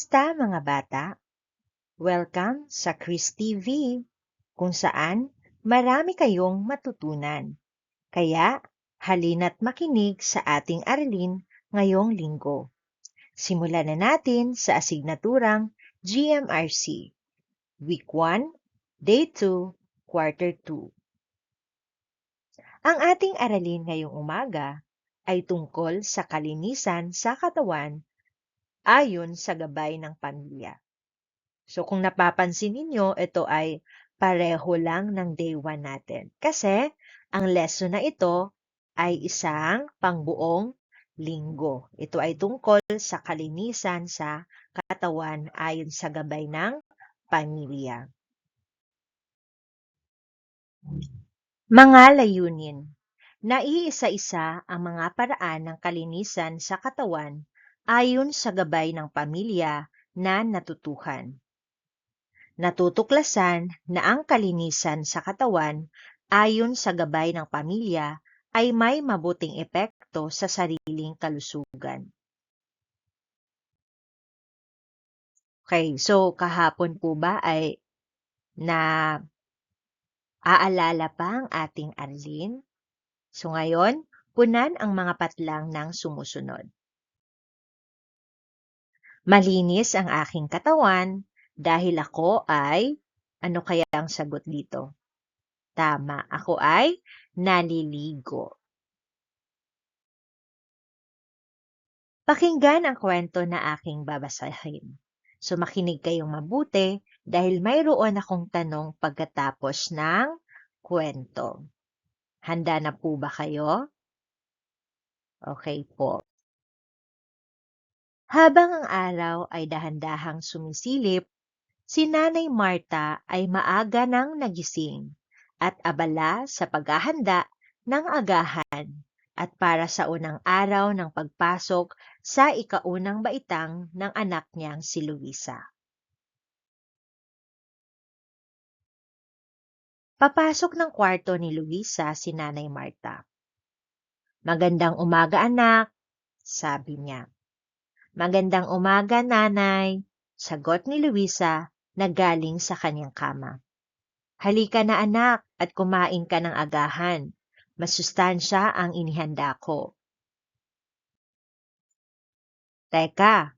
Kumusta mga bata? Welcome sa Chris TV, kung saan marami kayong matutunan. Kaya halina't makinig sa ating aralin ngayong linggo. Simulan na natin sa asignaturang GMRC, Week 1, Day 2, Quarter 2. Ang ating aralin ngayong umaga ay tungkol sa kalinisan sa katawan ayon sa gabay ng pamilya. So kung napapansin ninyo, ito ay pareho lang ng day 1 natin. Kasi ang lesson na ito ay isang pangbuong linggo. Ito ay tungkol sa kalinisan sa katawan ayon sa gabay ng pamilya. Mga layunin. Naiisa-isa ang mga paraan ng kalinisan sa katawan ayon sa gabay ng pamilya na natutuhan. Natutuklasan na ang kalinisan sa katawan ayon sa gabay ng pamilya ay may mabuting epekto sa sariling kalusugan. Okay, so kahapon po ba ay aalala pa ang ating aralin? So ngayon, punan ang mga patlang ng sumusunod. Malinis ang aking katawan dahil ako ay, ano kaya ang sagot dito? Tama, ako ay naliligo. Pakinggan ang kwento na aking babasahin. So makinig kayong mabuti dahil mayroon akong tanong pagkatapos ng kwento. Handa na po ba kayo? Okay po. Habang ang araw ay dahan-dahang sumisilip, si Nanay Marta ay maaga nang nagising at abala sa paghahanda ng agahan at para sa unang araw ng pagpasok sa ikaunang baitang ng anak niyang si Luisa. Papasok ng kwarto ni Luisa si Nanay Marta. "Magandang umaga, anak," sabi niya. "Magandang umaga, Nanay," sagot ni Luisa na galing sa kanyang kama. "Halika na, anak, at kumain ka ng agahan. Masustansya ang inihanda ko." "Teka,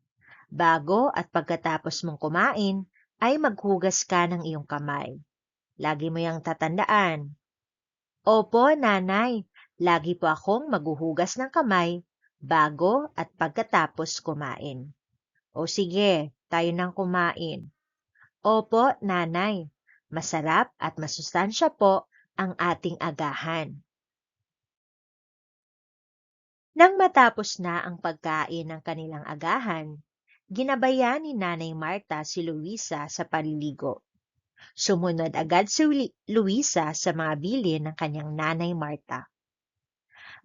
bago at pagkatapos mong kumain, ay maghugas ka ng iyong kamay. Lagi mo yang tatandaan." "Opo, Nanay. Lagi po akong maghuhugas ng kamay bago at pagkatapos kumain." "O sige, tayo nang kumain." "Opo, Nanay. Masarap at masustansya po ang ating agahan." Nang matapos na ang pagkain ng kanilang agahan, ginabayan ni Nanay Marta si Luisa sa paliligo. Sumunod agad si Luisa sa mga bilin ng kanyang Nanay Marta.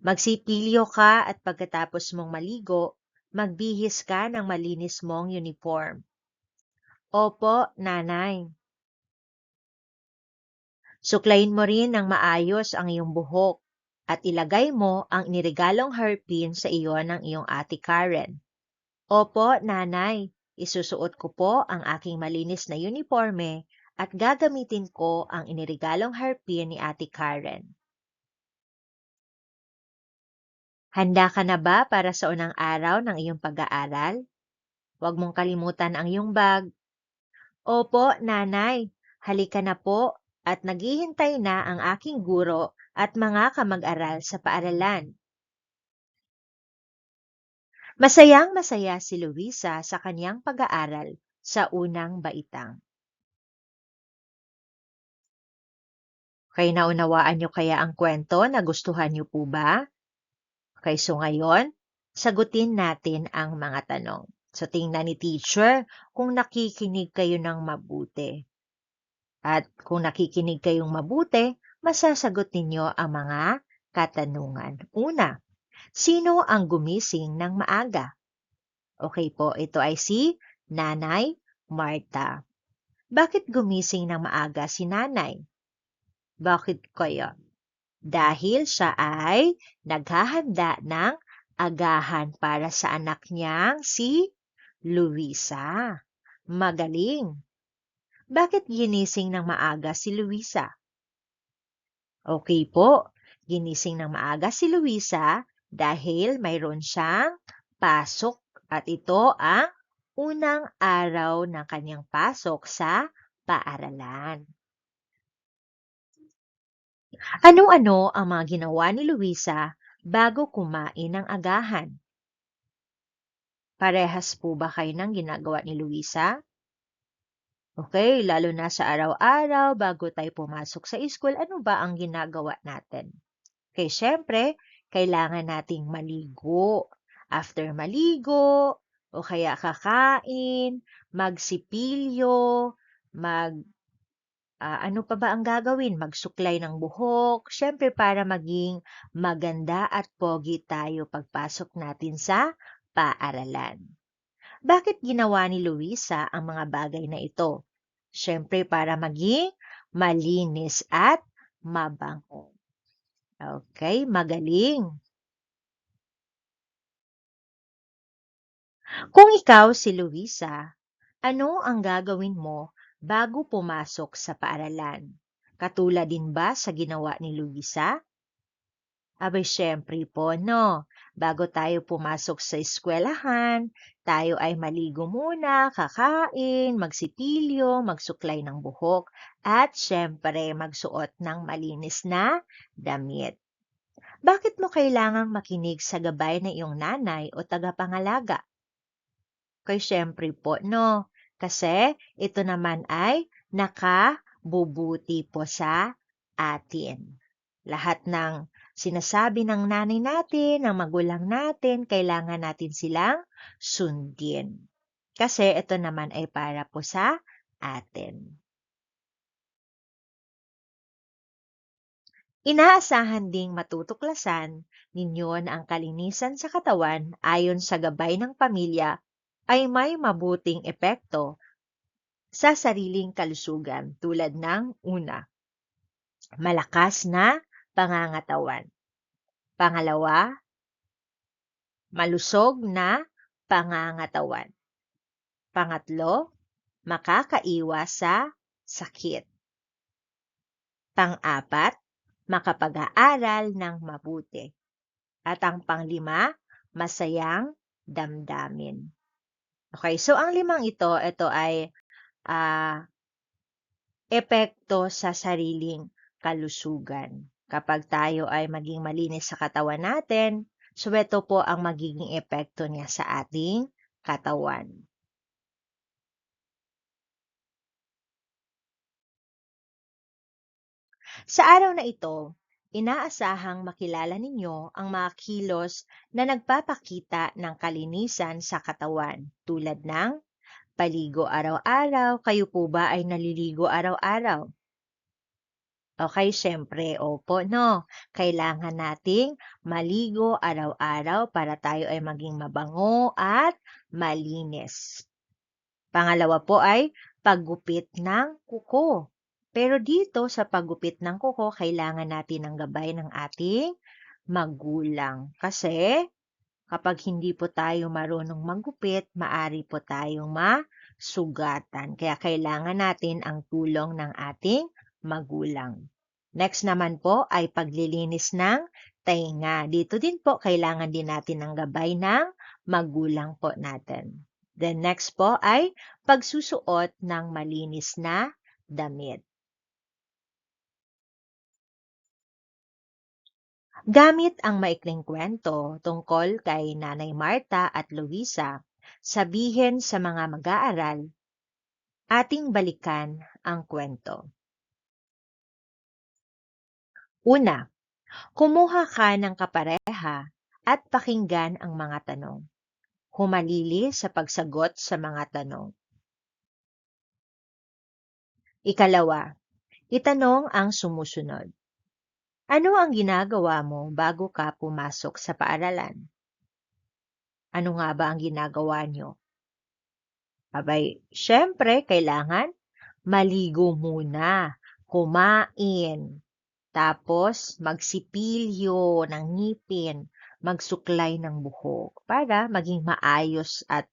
"Magsipilyo ka at pagkatapos mong maligo, magbihis ka ng malinis mong uniform." "Opo, Nanay." "Suklayin mo rin ng maayos ang iyong buhok at ilagay mo ang iniregalong hairpin sa iyo ng iyong ate Karen." "Opo, Nanay. Isusuot ko po ang aking malinis na uniforme at gagamitin ko ang iniregalong hairpin ni ate Karen." "Handa ka na ba para sa unang araw ng iyong pag-aaral? Huwag mong kalimutan ang iyong bag." "Opo, Nanay. Halika na po at naghihintay na ang aking guro at mga kamag-aral sa paaralan." Masayang-masaya si Luisa sa kanyang pag-aaral sa unang baitang. Kaya naunawaan niyo kaya ang kwento? Nagustuhan niyo po ba? Okay, so ngayon, sagutin natin ang mga tanong. So tingnan ni teacher kung nakikinig kayo ng mabuti. At kung nakikinig kayong mabuti, masasagot ninyo ang mga katanungan. Una, sino ang gumising ng maaga? Okay po, ito ay si Nanay Marta. Bakit gumising ng maaga si Nanay? Bakit kaya? Dahil siya ay naghahanda ng agahan para sa anak niyang si Luisa, magaling. Bakit ginising ng maaga si Luisa? Okay po, ginising ng maaga si Luisa dahil mayroon siyang pasok at ito ang unang araw ng kanyang pasok sa paaralan. Ano-ano ang mga ginawa ni Luisa bago kumain ng agahan? Parehas po ba kayo ng ginagawa ni Luisa? Okay, lalo na sa araw-araw bago tayo pumasok sa school, ano ba ang ginagawa natin? Okay, syempre, kailangan nating maligo. After maligo, o kaya kakain, magsipilyo, mag ano pa ba ang gagawin? Magsuklay ng buhok, syempre para maging maganda at pogi tayo pagpasok natin sa paaralan. Bakit ginawa ni Luisa ang mga bagay na ito? Syempre para maging malinis at mabango. Okay, magaling. Kung ikaw si Luisa, ano ang gagawin mo bago pumasok sa paaralan? Katulad din ba sa ginawa ni Luisa? Abay, syempre po, no. Bago tayo pumasok sa eskwelahan, tayo ay maligo muna, kakain, magsipilyo, magsuklay ng buhok, at syempre magsuot ng malinis na damit. Bakit mo kailangang makinig sa gabay ng iyong nanay o tagapangalaga? Kay syempre po, no? Kasi ito naman ay nakabubuti po sa atin. Lahat ng sinasabi ng nanay natin, ng magulang natin, kailangan natin silang sundin. Kasi ito naman ay para po sa atin. Inaasahan ding matutuklasan ninyo na ang kalinisan sa katawan ayon sa gabay ng pamilya ay may mabuting epekto sa sariling kalusugan tulad ng una, malakas na pangangatawan. Pangalawa, malusog na pangangatawan. Pangatlo, makakaiwas sa sakit. Pang-apat, makapag-aaral ng mabuti. At ang panglima, masayang damdamin. Okay, so ang limang ito ay epekto sa sariling kalusugan. Kapag tayo ay maging malinis sa katawan natin, so ito po ang magiging epekto niya sa ating katawan. Sa araw na ito, inaasahang makilala ninyo ang mga kilos na nagpapakita ng kalinisan sa katawan tulad ng paligo araw-araw. Kayo po ba ay naliligo araw-araw? Okay, syempre, opo, no. Kailangan nating maligo araw-araw para tayo ay maging mabango at malinis. Pangalawa po ay paggupit ng kuko. Pero dito sa paggupit ng kuko, kailangan natin ang gabay ng ating magulang. Kasi kapag hindi po tayo marunong maggupit, maari po tayong masugatan. Kaya kailangan natin ang tulong ng ating magulang. Next naman po ay paglilinis ng tainga. Dito din po kailangan din natin ang gabay ng magulang po natin. Then next po ay pagsusuot ng malinis na damit. Gamit ang maikling kwento tungkol kay Nanay Marta at Luisa, sabihin sa mga mag-aaral, ating balikan ang kwento. Una, kumuha ka ng kapareha at pakinggan ang mga tanong. Humalili sa pagsagot sa mga tanong. Ikalawa, itanong ang sumusunod. Ano ang ginagawa mo bago ka pumasok sa paaralan? Ano nga ba ang ginagawa nyo? Abay, syempre, kailangan maligo muna, kumain, tapos magsipilyo ng ngipin, magsuklay ng buhok para maging maayos at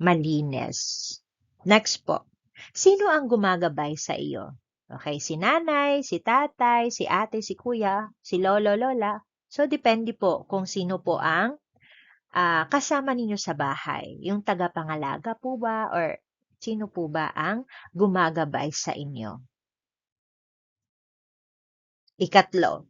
malinis. Next po, sino ang gumagabay sa iyo? Okay, si nanay, si tatay, si ate, si kuya, si lolo, lola. So, depende po kung sino po ang kasama ninyo sa bahay. Yung tagapangalaga po ba or sino po ba ang gumagabay sa inyo? Ikatlo,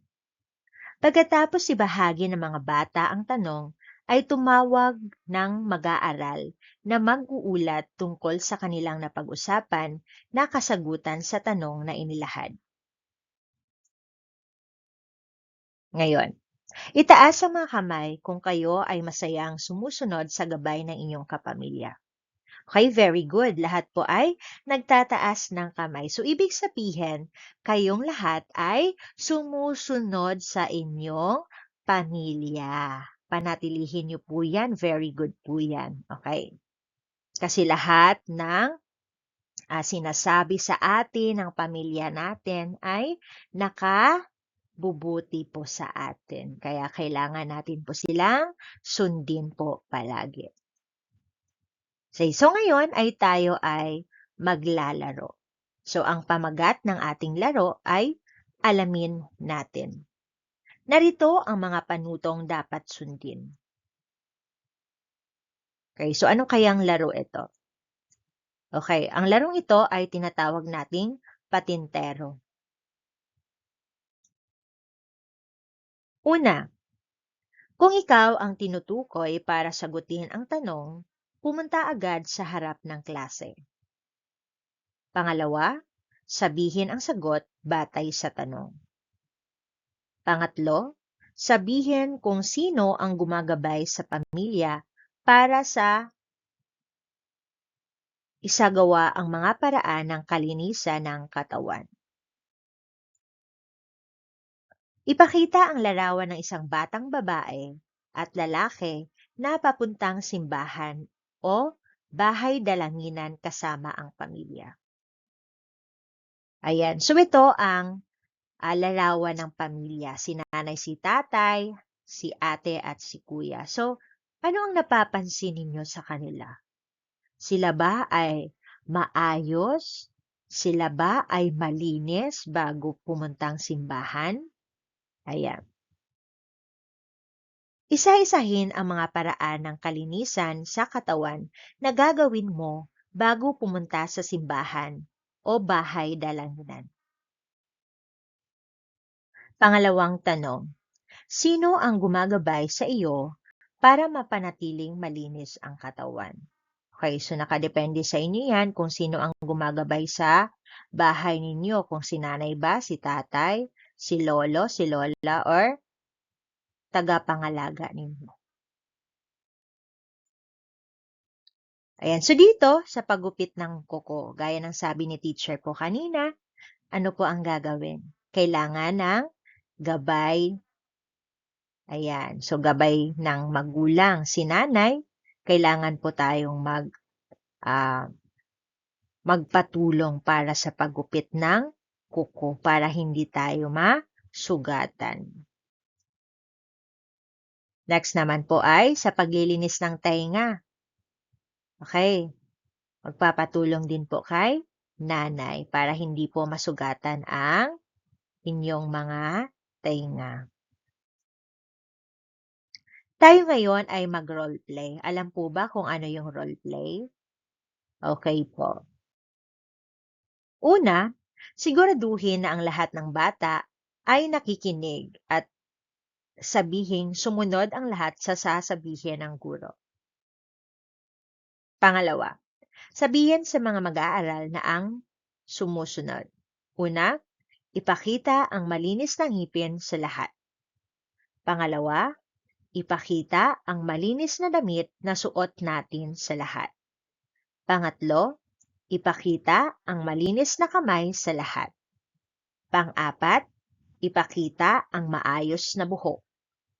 pagkatapos ibahagi ng mga bata ang tanong, ay tumawag ng mag-aaral na mag-uulat tungkol sa kanilang napag-usapan na kasagutan sa tanong na inilahad. Ngayon, itaas ang mga kamay kung kayo ay masayang sumusunod sa gabay ng inyong kapamilya. Okay, very good. Lahat po ay nagtataas ng kamay. So, ibig sabihin, kayong lahat ay sumusunod sa inyong pamilya. Panatilihin niyo po yan. Very good po yan. Okay? Kasi lahat ng sinasabi sa atin ng pamilya natin ay nakabubuti po sa atin. Kaya kailangan natin po silang sundin po palagi. So ngayon ay tayo ay maglalaro. So ang pamagat ng ating laro ay alamin natin. Narito ang mga panutong dapat sundin. Okay, so ano kayang laro ito? Okay, ang larong ito ay tinatawag nating patintero. Una, kung ikaw ang tinutukoy para sagutin ang tanong, pumunta agad sa harap ng klase. Pangalawa, sabihin ang sagot batay sa tanong. Pangatlo, sabihin kung sino ang gumagabay sa pamilya para sa isagawa ang mga paraan ng kalinisan ng katawan. Ipakita ang larawan ng isang batang babae at lalaki na papuntang simbahan o bahay dalanginan kasama ang pamilya. Ayan, so ito ang larawan ng pamilya. Si nanay, si tatay, si ate at si kuya. So, ano ang napapansin ninyo sa kanila? Sila ba ay maayos? Sila ba ay malinis bago pumuntang simbahan? Ayan. Isa-isahin ang mga paraan ng kalinisan sa katawan na gagawin mo bago pumunta sa simbahan o bahay dalanginan. Pangalawang tanong, sino ang gumagabay sa iyo para mapanatiling malinis ang katawan? Okay, so nakadepende sa inyo yan kung sino ang gumagabay sa bahay ninyo. Kung si nanay ba, si tatay, si lolo, si lola, or tagapangalaga ninyo. Ayan, so dito sa paggupit ng kuko, gaya ng sabi ni teacher ko kanina, ano po ang gagawin? Kailangan ng gabay. Ayan, so gabay ng magulang. Si nanay, kailangan po tayong magpatulong para sa paggupit ng kuko para hindi tayo masugatan. Next naman po ay sa paglilinis ng tainga. Okay, magpapatulong din po kay nanay para hindi po masugatan ang inyong mga tainga. Tayo ngayon ay mag-roleplay. Alam po ba kung ano yung roleplay? Okay po. Una, siguraduhin na ang lahat ng bata ay nakikinig at sabihing sumunod ang lahat sa sasabihin ng guro. Pangalawa, sabihin sa mga mag-aaral na ang sumusunod. Una, ipakita ang malinis na ngipin sa lahat. Pangalawa, ipakita ang malinis na damit na suot natin sa lahat. Pangatlo, ipakita ang malinis na kamay sa lahat. Pang-apat, ipakita ang maayos na buhok.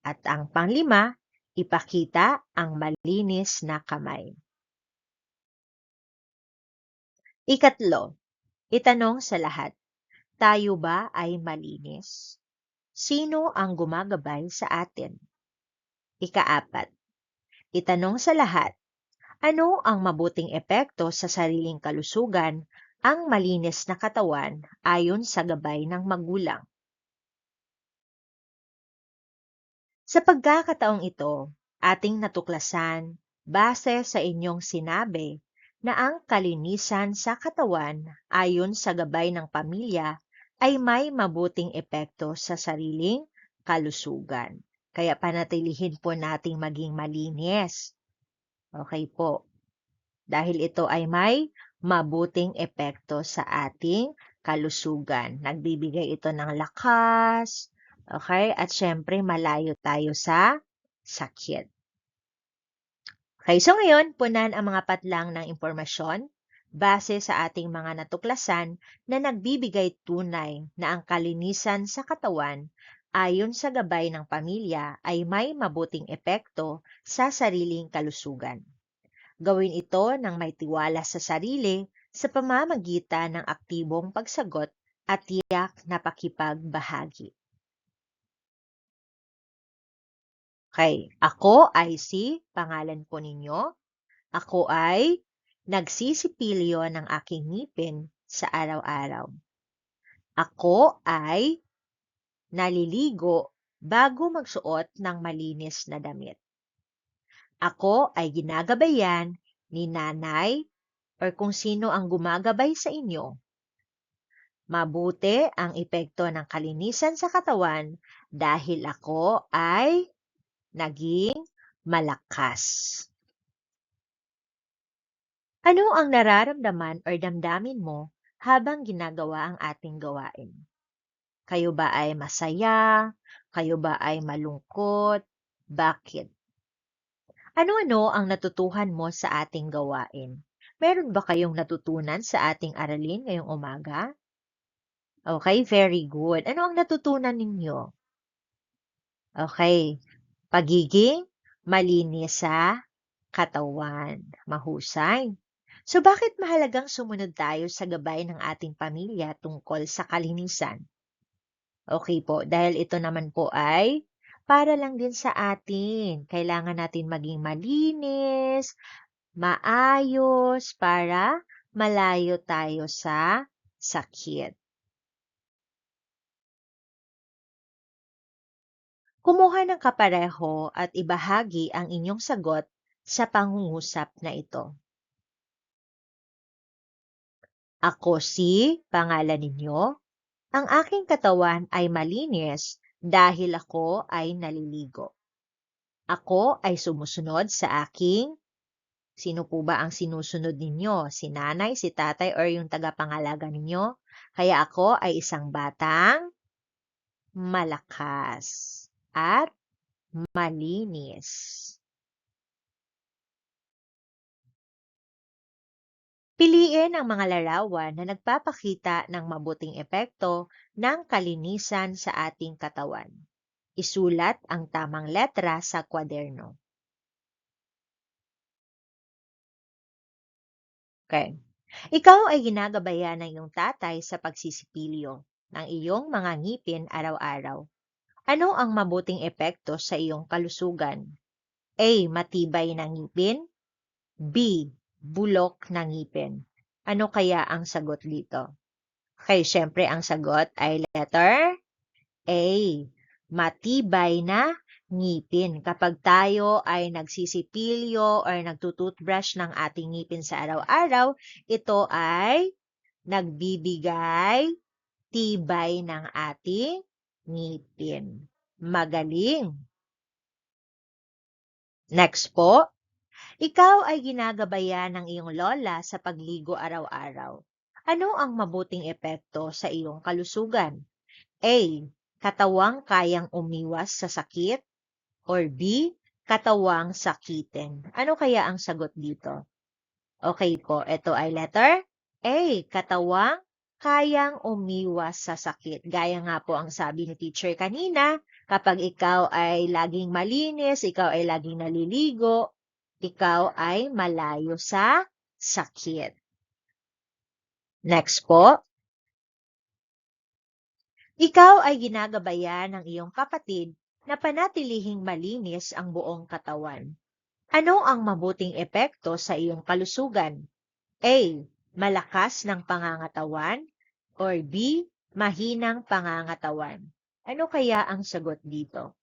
At ang panglima, ipakita ang malinis na kamay. Ikatlo, itanong sa lahat, tayo ba ay malinis? Sino ang gumagabay sa atin? Ikaapat, itanong sa lahat, Ano ang mabuting epekto sa sariling kalusugan ang malinis na katawan ayon sa gabay ng magulang? Sa pagkakataong ito, ating natuklasan, base sa inyong sinabi, na ang kalinisan sa katawan ayon sa gabay ng pamilya ay may mabuting epekto sa sariling kalusugan. Kaya panatilihin po nating maging malinis. Okay po. Dahil ito ay may mabuting epekto sa ating kalusugan. Nagbibigay ito ng lakas, okay? At syempre, malayo tayo sa sakit. Okay, so ngayon, punan ang mga patlang ng impormasyon base sa ating mga natuklasan na nagbibigay tunay na ang kalinisan sa katawan ayon sa gabay ng pamilya ay may mabuting epekto sa sariling kalusugan. Gawin ito ng may tiwala sa sarili sa pamamagitan ng aktibong pagsagot at tiyak na pakipagbahagi. Okay, ako ay si, pangalan po ninyo. Ako ay nagsisipilyo ng aking ngipin sa araw-araw. Ako ay naliligo bago magsuot ng malinis na damit. Ako ay ginagabayan ni nanay or kung sino ang gumagabay sa inyo. Mabuti ang epekto ng kalinisan sa katawan dahil ako ay naging malakas. Ano ang nararamdaman or damdamin mo habang ginagawa ang ating gawain? Kayo ba ay masaya? Kayo ba ay malungkot? Bakit? Ano-ano ang natutuhan mo sa ating gawain? Meron ba kayong natutunan sa ating aralin ngayong umaga? Okay, very good. Ano ang natutunan ninyo? Okay, pagiging malinis sa katawan. Mahusay. So bakit mahalagang sumunod tayo sa gabay ng ating pamilya tungkol sa kalinisan? Okay po, dahil ito naman po ay para lang din sa atin. Kailangan natin maging malinis, maayos, para malayo tayo sa sakit. Kumuha ng kapareho at ibahagi ang inyong sagot sa pangungusap na ito. Ako si, pangalan ninyo, ang aking katawan ay malinis dahil ako ay naliligo. Ako ay sumusunod sa aking, sino po ba ang sinusunod ninyo? Si nanay, si tatay, or yung tagapangalaga ninyo? Kaya ako ay isang batang malakas at malinis. Piliin ang mga larawan na nagpapakita ng mabuting epekto ng kalinisan sa ating katawan. Isulat ang tamang letra sa kwaderno. Okay. Ikaw ay ginagabayan ng iyong tatay sa pagsisipilyo ng iyong mga ngipin araw-araw. Ano ang mabuting epekto sa iyong kalusugan? A. Matibay na ngipin. B. Bulok na ngipin. Ano kaya ang sagot dito? Okay, syempre ang sagot ay letter A. Matibay na ngipin. Kapag tayo ay nagsisipilyo or nagtututbrush ng ating ngipin sa araw-araw, ito ay nagbibigay tibay ng ating ngipin. Magaling! Next po, ikaw ay ginagabayan ng iyong lola sa pagligo araw-araw. Ano ang mabuting epekto sa iyong kalusugan? A. Katawang kayang umiwas sa sakit. Or B. Katawang sakitin. Ano kaya ang sagot dito? Okay po, ito ay letter A. Katawang kayang umiwas sa sakit. Gaya nga po ang sabi ni teacher kanina, kapag ikaw ay laging malinis, ikaw ay laging naliligo, ikaw ay malayo sa sakit. Next po. Ikaw ay ginagabayan ng iyong kapatid na panatilihing malinis ang buong katawan. Ano ang mabuting epekto sa iyong kalusugan? A. Malakas ng pangangatawan or B. Mahinang pangangatawan? Ano kaya ang sagot dito?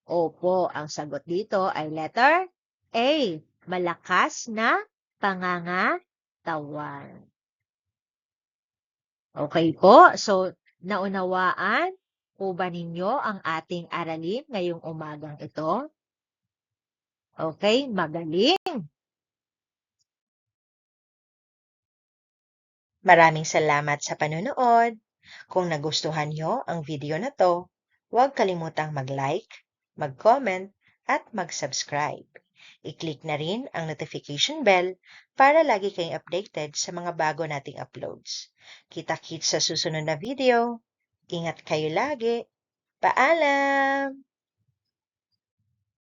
Opo, ang sagot dito ay letter A. Malakas na pangangatawan. Okay po, so naunawaan po ba ninyo ang ating aralin ngayong umagang ito? Okay, magaling. Maraming salamat sa panonood. Kung nagustuhan nyo ang video na to, huwag kalimutang mag-like, mag-comment, at mag-subscribe. I-click na rin ang notification bell para lagi kayong updated sa mga bago nating uploads. Kita-kits sa susunod na video. Ingat kayo lagi. Paalam!